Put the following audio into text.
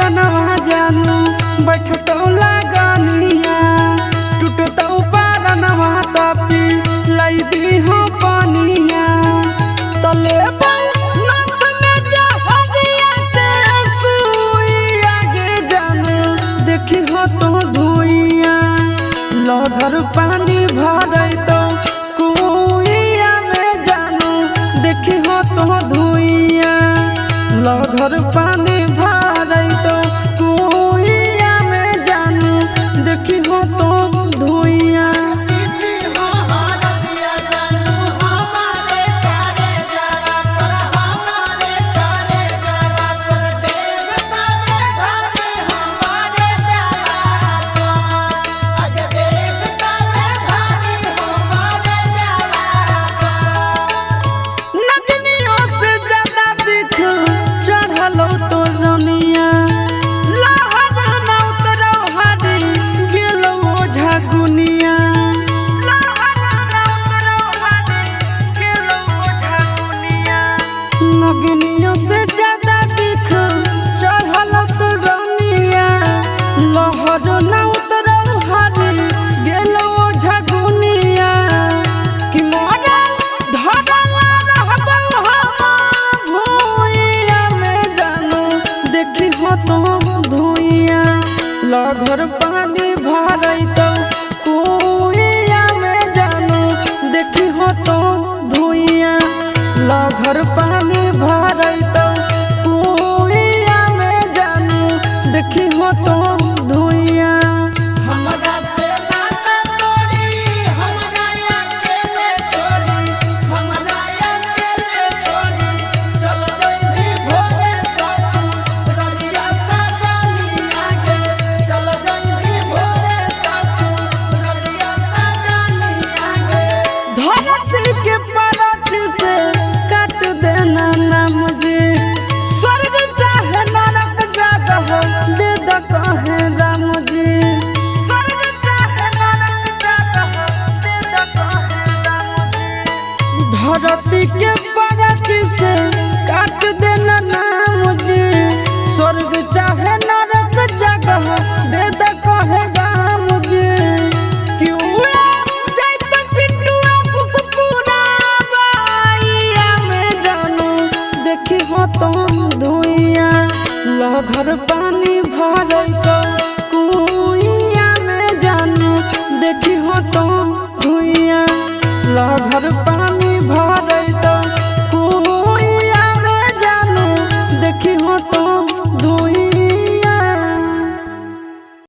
अंगनवा जानू बैठतो लगनिया टूटतो पारनवा तपी लाई दी हो पानिया तले नस में जहरिया के सुई आगे जानू देखी हो तो धुइया लहर पानी भरई तो कुइया में जानू देखी हो तो धुइया लहर पानी भरई तो कुइया में जानू देखी हो तो धुइया नगनियों से ज्यादा दिख चढ़ल तो रनिया लहर न उतरल हरी गेलो झगुनिया कि मरल धरल रहबो हम भुइया में जानू देखी हो तो धुइया लहर पानी भरई तो कुइया में जानू देखी हो तो धुइया लहर पानी